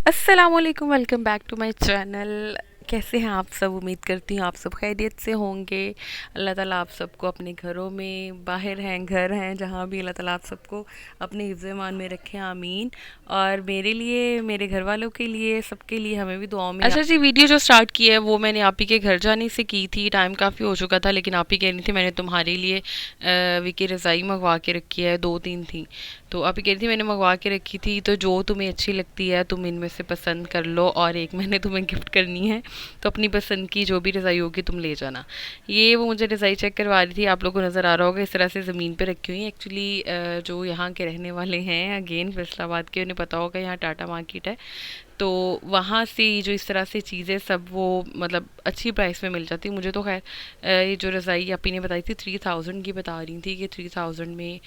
अस्सलामुअलैकुम, welcome back to my channel. कैसे हैं आप सब? उम्मीद करती हूँ आप सब खैरियत से होंगे। अल्लाह ताला आप सबको अपने घरों में, बाहर हैं, घर हैं, जहाँ भी, अल्लाह ताला आप सबको अपने हिफ्ज़ ईमान में रखें, आमीन। और मेरे लिए, मेरे घर वालों के लिए, सबके लिए हमें भी दुआओं में। अच्छा जी, वीडियो जो स्टार्ट की है वो मैंने आप ही के घर जाने से की थी। टाइम काफ़ी हो चुका था, लेकिन आप ही कह रही थी मैंने तुम्हारे लिए विकी रज़ाई मंगवा के रखी है, 2-3 थी। तो आप ही कह रही थी मैंने मंगवा के रखी थी, तो जो तुम्हें अच्छी लगती है तुम इनमें से पसंद कर लो, और एक मैंने तुम्हें गिफ्ट करनी है। तो अपनी पसंद की जो भी रज़ाई होगी तुम ले जाना। ये वो मुझे रज़ाई चेक करवा रही थी, आप लोगों को नज़र आ रहा होगा इस तरह से ज़मीन पे रखी हुई है। एक्चुअली जो यहाँ के रहने वाले हैं, अगेन फैसलाबाद के, उन्हें पता होगा यहाँ टाटा मार्केट है। तो वहाँ से जो इस तरह से चीज़ें सब वो मतलब अच्छी प्राइस में मिल जाती। मुझे तो खैर ये जो रज़ाई आपी ने बताई थी 3000 की बता रही थी कि 3000 में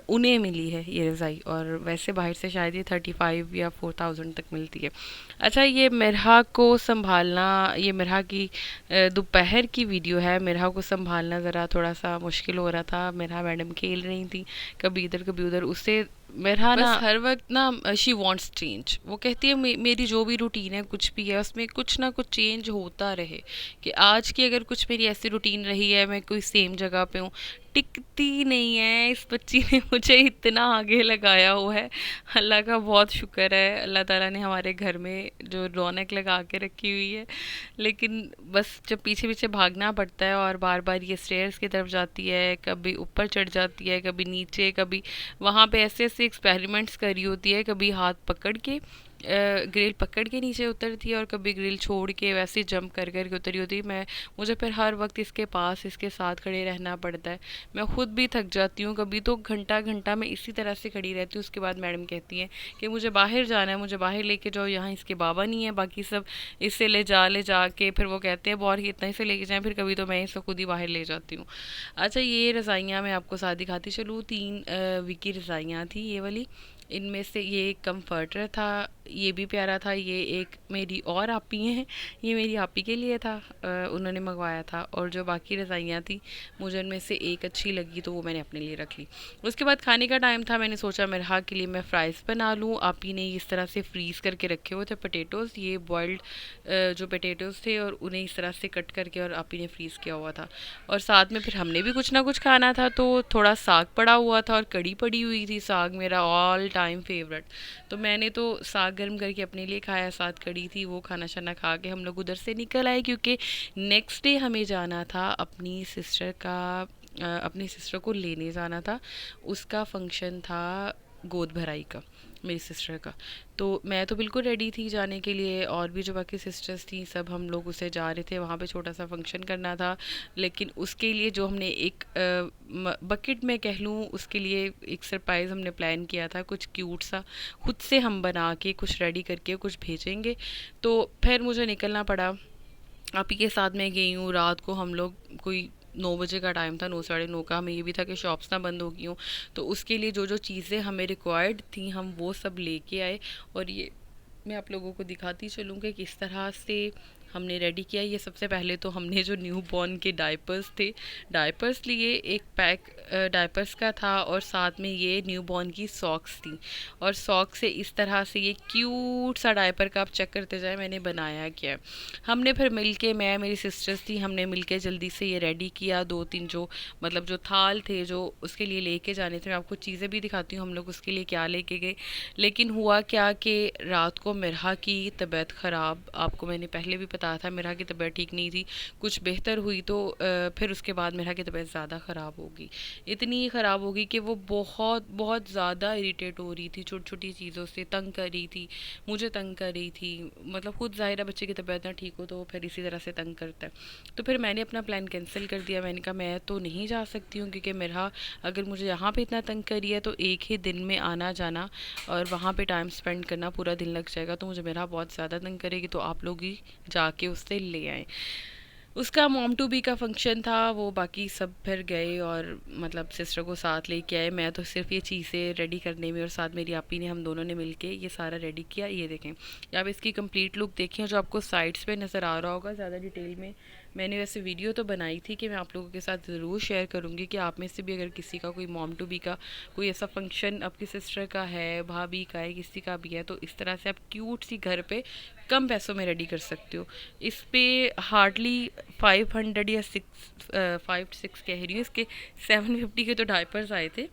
उन्हें मिली है ये रज़ाई, और वैसे बाहर से शायद ये 35 या 4000 तक मिलती है। अच्छा, ये मिरहा को संभालना, ये मिरहा की दोपहर की वीडियो है। मिरहा को संभालना ज़रा थोड़ा सा मुश्किल हो रहा था। मिरहा मैडम खेल रही थी, कभी इधर कभी उधर। उससे मेरा ना बस हर वक्त ना शी वांट्स चेंज। वो कहती है मेरी जो भी रूटीन है कुछ भी है उसमें कुछ ना कुछ चेंज होता रहे। कि आज की अगर कुछ मेरी ऐसी रूटीन रही है, मैं कोई सेम जगह पे हूँ, टिकती नहीं है। इस बच्ची ने मुझे इतना आगे लगाया हुआ है। अल्लाह का बहुत शुक्र है, अल्लाह ताला ने हमारे घर में जो रौनक लगा के रखी हुई है। लेकिन बस जब पीछे पीछे भागना पड़ता है, और बार बार ये स्टेयर्स की तरफ जाती है, कभी ऊपर चढ़ जाती है, कभी नीचे, कभी वहाँ पे ऐसे ऐसे एक्सपेरिमेंट्स करी होती है। कभी हाथ पकड़ के ग्रिल पकड़ के नीचे उतरती है, और कभी ग्रिल छोड़ के वैसे जंप कर कर के उतरी होती है। मुझे फिर हर वक्त इसके पास, इसके साथ खड़े रहना पड़ता है। मैं खुद भी थक जाती हूँ। कभी तो घंटा घंटा मैं इसी तरह से खड़ी रहती हूँ। उसके बाद मैडम कहती हैं कि मुझे बाहर जाना है, मुझे बाहर लेके जाओ, यहाँ इसके बाबा नहीं है, बाकी सब इससे ले जा के, फिर वो कहते हैं बहुत ही इतना इसे लेके जाएं। फिर कभी तो मैं इसे खुद ही बाहर ले जाती हूँ। अच्छा, ये रज़ाइयाँ मैं आपको साथ दिखाती चलूँ। 3 विकी रज़ाइयाँ थी ये वाली। इनमें से ये एक कम्फर्टर था, ये भी प्यारा था। ये एक मेरी और आपी हैं, ये मेरी आपी के लिए था, उन्होंने मंगवाया था। और जो बाकी रज़ाइयाँ थी, मुझे उनमें से एक अच्छी लगी तो वो मैंने अपने लिए रख ली। उसके बाद खाने का टाइम था, मैंने सोचा मेरहा के लिए मैं फ़्राइज़ बना लूँ। आपी ने इस तरह से फ्रीज़ करके रखे हुए थे पोटैटोज़, ये बॉइल्ड जो पोटैटोज़ थे, और उन्हें इस तरह से कट करके और आपी ने फ्रीज़ किया हुआ था। और साथ में फिर हमने भी कुछ ना कुछ खाना था, तो थोड़ा साग पड़ा हुआ था और कड़ी पड़ी हुई थी। साग मेरा ऑल टाइम फेवरेट, तो मैंने तो साग गर्म करके अपने लिए खाया, साथ कड़ी थी। वो खाना शाना खा के हम लोग उधर से निकल आए, क्योंकि नेक्स्ट डे हमें जाना था अपनी सिस्टर का, अपनी सिस्टर को लेने जाना था। उसका फंक्शन था गोद भराई का, मेरी सिस्टर का। तो मैं तो बिल्कुल रेडी थी जाने के लिए, और भी जो बाकी सिस्टर्स थी सब हम लोग उसे जा रहे थे। वहाँ पे छोटा सा फंक्शन करना था, लेकिन उसके लिए जो हमने एक बकेट में कह लूँ, उसके लिए एक सरप्राइज़ हमने प्लान किया था, कुछ क्यूट सा खुद से हम बना के कुछ रेडी करके कुछ भेजेंगे। तो फिर मुझे निकलना पड़ा। आप ही के साथ मैं गई हूँ। रात को हम लोग कोई 9 बजे का टाइम था, 9 साढ़े 9 का। हमें ये भी था कि शॉप्स ना बंद हो गई हूँ, तो उसके लिए जो जो चीज़ें हमें रिक्वायर्ड थी हम वो सब लेके आए। और ये मैं आप लोगों को दिखाती चलूँ कि किस तरह से हमने रेडी किया। ये सबसे पहले तो हमने जो न्यू बॉर्न के डायपर्स थे, डायपर्स लिए, एक पैक डायपर्स का था, और साथ में ये न्यू बॉर्न की सॉक्स थी। और सॉक्स से इस तरह से ये क्यूट सा डायपर का आप चेक करते जाए मैंने बनाया क्या है। हमने फिर मिल के, मैं मेरी सिस्टर्स थी, हमने मिल के जल्दी से ये रेडी किया। 2-3 जो मतलब जो थाल थे जो उसके लिए लेके जाने थे, मैं आपको चीज़ें भी दिखाती हूँ हम लोग उसके लिए क्या लेके गए। लेकिन हुआ क्या कि रात को मिरहा की तबीयत ख़राब, आपको मैंने पहले भी बताया था मिरहा की तबीयत ठीक नहीं थी। कुछ बेहतर हुई तो फिर उसके बाद मिरहा की तबीयत ज़्यादा ख़राब होगी। इतनी ख़राब होगी कि वो बहुत बहुत ज़्यादा इरिटेट हो रही थी, छोटी छोटी चीज़ों से तंग कर रही थी, मुझे तंग कर रही थी। मतलब खुद ज़ाहिर है बच्चे की तबीयत ना ठीक हो तो फिर इसी तरह से तंग करता है। तो फिर मैंने अपना प्लान कैंसिल कर दिया। मैंने कहा मैं तो नहीं जा सकती हूँ, क्योंकि मिरहा अगर मुझे यहाँ पे इतना तंग करी है तो एक ही दिन में आना जाना और वहाँ पे टाइम स्पेंड करना पूरा दिन लग जाएगा, तो मुझे मेरा बहुत ज़्यादा तंग करेगी। तो आप लोग ही जाके उससे ले आए। उसका मॉम टू बी का फंक्शन था, वो बाकी सब फिर गए और मतलब सिस्टर को साथ लेके आए। मैं तो सिर्फ ये चीज़ें रेडी करने में, और साथ मेरी आपी ने, हम दोनों ने मिलके ये सारा रेडी किया। ये देखें, या आप इसकी कंप्लीट लुक देखें जो आपको साइड्स पे नज़र आ रहा होगा, ज़्यादा डिटेल में मैंने वैसे वीडियो तो बनाई थी कि मैं आप लोगों के साथ ज़रूर शेयर करूँगी कि आप में से भी अगर किसी का कोई मॉम टू बी का कोई ऐसा फंक्शन आपकी सिस्टर का है, भाभी का है, किसी का भी है, तो इस तरह से आप क्यूट सी घर पे कम पैसों में रेडी कर सकते हो। इस पे हार्डली 500 या 5 6 कह रही हूँ, इसके 750 के तो डायपर्स आए थे।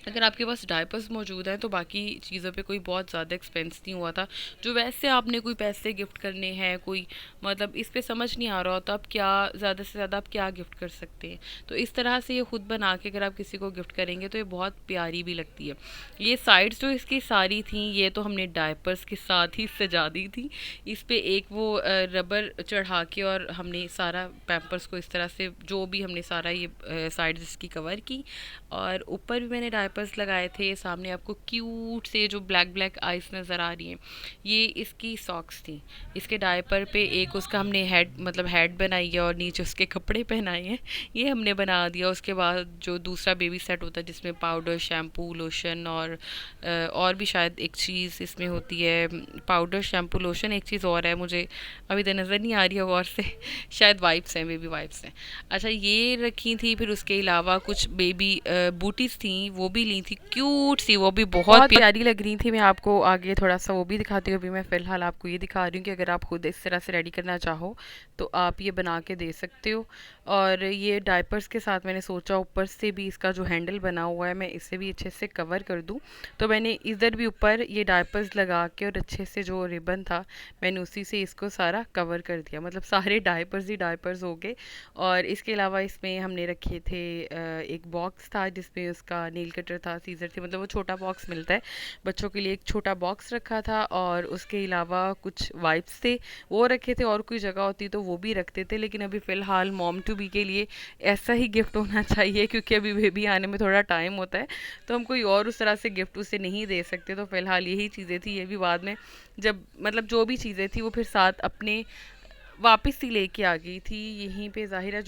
अगर आपके पास डायपर्स मौजूद हैं तो बाकी चीज़ों पे कोई बहुत ज़्यादा एक्सपेंस नहीं हुआ था। जो वैसे आपने कोई पैसे गिफ्ट करने हैं, कोई मतलब इस पे समझ नहीं आ रहा होता आप क्या ज़्यादा से ज़्यादा आप क्या गिफ्ट कर सकते हैं, तो इस तरह से ये खुद बना के अगर आप किसी को गिफ्ट करेंगे तो ये बहुत प्यारी भी लगती है। ये साइड्स जो इसकी सारी थी ये तो हमने डायपर्स के साथ ही सजा दी थी। इस पे एक वो रबर चढ़ा के और हमने सारा पैम्पर्स को इस तरह से जो भी हमने सारा ये साइड्स इसकी कवर की, और ऊपर भी मैंने डायपर्स लगाए थे। सामने आपको क्यूट से जो ब्लैक ब्लैक आइस नज़र आ रही हैं, ये इसकी सॉक्स थी। इसके डायपर पे एक उसका हमने हेड मतलब हेड बनाई है और नीचे उसके कपड़े पहनाए हैं, ये हमने बना दिया। उसके बाद जो दूसरा बेबी सेट होता है जिसमें पाउडर, शैम्पू, लोशन और भी शायद एक चीज़ इसमें होती है, पाउडर, शैम्पू, लोशन, एक चीज़ और है मुझे अभी तो नज़र नहीं आ रही है गौर से शायद वाइप्स हैं, बेबी वाइप्स हैं। अच्छा, ये रखी थी। फिर उसके अलावा कुछ बेबी बूटीज़ थी, वो भी ली थी, क्यूट सी, वो भी बहुत प्यारी लग रही थी। मैं आपको आगे थोड़ा सा वो भी दिखाती हूँ। अभी मैं फ़िलहाल आपको ये दिखा रही हूँ कि अगर आप खुद इस तरह से रेडी करना चाहो तो आप ये बना के दे सकते हो। और ये डायपर्स के साथ मैंने सोचा ऊपर से भी इसका जो हैंडल बना हुआ है मैं इसे भी अच्छे से कवर कर दूँ, तो मैंने इधर भी ऊपर ये डायपर्स लगा के और अच्छे से जो रिबन था मैंने उसी से इसको सारा कवर कर दिया, मतलब सारे डायपर्स ही डायपर्स हो गए। और इसके अलावा इसमें हमने रखे थे एक बॉक्स था जिसमें उसका नील कटर था, सीजर थे, मतलब वो छोटा बॉक्स मिलता है बच्चों के लिए, एक छोटा बॉक्स रखा था। और उसके अलावा कुछ वाइप्स थे वो रखे थे, और कोई जगह होती तो वो भी रखते थे। लेकिन अभी फ़िलहाल मॉम टू बी के लिए ऐसा ही गिफ्ट होना चाहिए, क्योंकि अभी बेबी आने में थोड़ा टाइम होता है, तो हम कोई और उस तरह से गिफ्ट उसे नहीं दे सकते। तो फ़िलहाल यही चीज़ें थी। ये भी बाद में जब मतलब जो भी चीज़ें थी वो फिर साथ अपने वापस ही लेके आ गई थी यहीं पे। ज़ाहिरा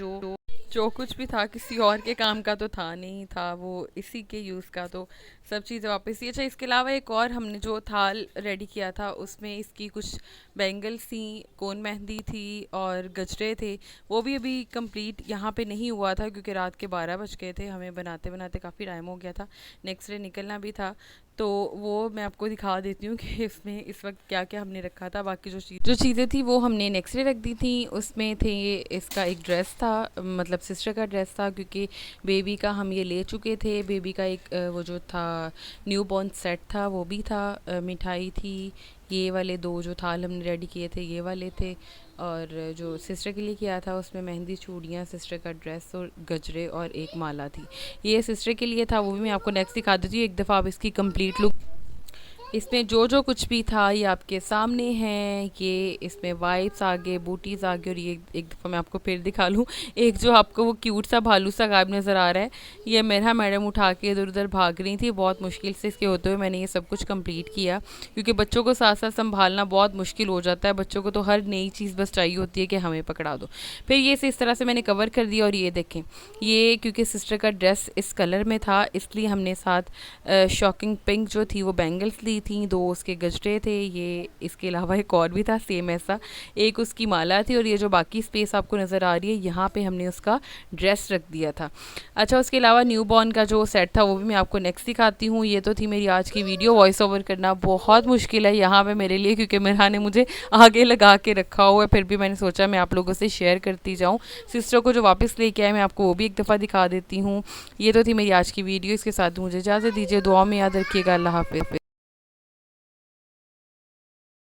जो कुछ भी था किसी और के काम का तो था नहीं, था वो इसी के यूज़ का, तो सब चीज़ें वापस ही। अच्छा, इसके अलावा एक और हमने जो थाल रेडी किया था उसमें इसकी कुछ बैंगल्स थी, कोन मेहंदी थी और गजरे थे। वो भी अभी कंप्लीट यहाँ पे नहीं हुआ था क्योंकि रात के 12 बज गए थे, हमें बनाते बनाते काफ़ी टाइम हो गया था, नेक्स्ट डे निकलना भी था। तो वो मैं आपको दिखा देती हूँ कि इसमें इस वक्त क्या क्या हमने रखा था। बाकी जो चीज़ें थी वो हमने नेक्स्ट डे रख दी थी। उसमें थे इसका एक ड्रेस था, मतलब सिस्टर का ड्रेस था, क्योंकि बेबी का हम ये ले चुके थे। बेबी का एक वो जो था न्यू बॉर्न सेट था वो भी था, मिठाई थी, ये वाले दो जो थाल हमने रेडी किए थे ये वाले थे। और जो सिस्टर के लिए किया था उसमें मेहंदी, चूड़ियाँ, सिस्टर का ड्रेस और गजरे और एक माला थी। ये सिस्टर के लिए था, वो भी मैं आपको नेक्स्ट दिखा देती हूँ। एक दफ़ा आप इसकी कंप्लीट लुक, इसमें जो कुछ भी था ये आपके सामने है। ये इसमें वाइप्स आगे, बूटीज़ आगे, और ये एक दफ़ा मैं आपको फिर दिखा लूँ। एक जो आपको वो क्यूट सा भालू सा गायब नज़र आ रहा है, ये मेरा मैडम उठा के इधर उधर भाग रही थी, बहुत मुश्किल से इसके होते हुए मैंने ये सब कुछ कंप्लीट किया, क्योंकि बच्चों को साथ साथ संभालना बहुत मुश्किल हो जाता है। बच्चों को तो हर नई चीज़ बस चाहिए होती है कि हमें पकड़ा दो। फिर ये से इस तरह से मैंने कवर कर दिया। और ये देखें, ये क्योंकि सिस्टर का ड्रेस इस कलर में था इसलिए हमने साथ शॉकिंग पिंक जो थी वो बैंगल्स ली थी, दो उसके गजरे थे। ये इसके अलावा एक और भी था सेम ऐसा, एक उसकी माला थी। और ये जो बाकी स्पेस आपको नज़र आ रही है यहाँ पे हमने उसका ड्रेस रख दिया था। अच्छा, उसके अलावा न्यू बॉर्न का जो सेट था वो भी मैं आपको नेक्स्ट दिखाती हूँ। ये तो थी मेरी आज की वीडियो। वॉइस ओवर करना बहुत मुश्किल है यहाँ पे मेरे लिए, क्योंकि मेरा ने मुझे आगे लगा के रखा हुआ है, फिर भी मैंने सोचा मैं आप लोगों से शेयर करती जाऊँ। सिस्टर को जो वापस लेके आए मैं आपको वो भी एक दफ़ा दिखा देती हूँ। ये तो थी मेरी आज की वीडियो। इसके साथ मुझे इजाज़त दीजिए, दुआ में याद रखिएगा। अल्लाह हाफिज़।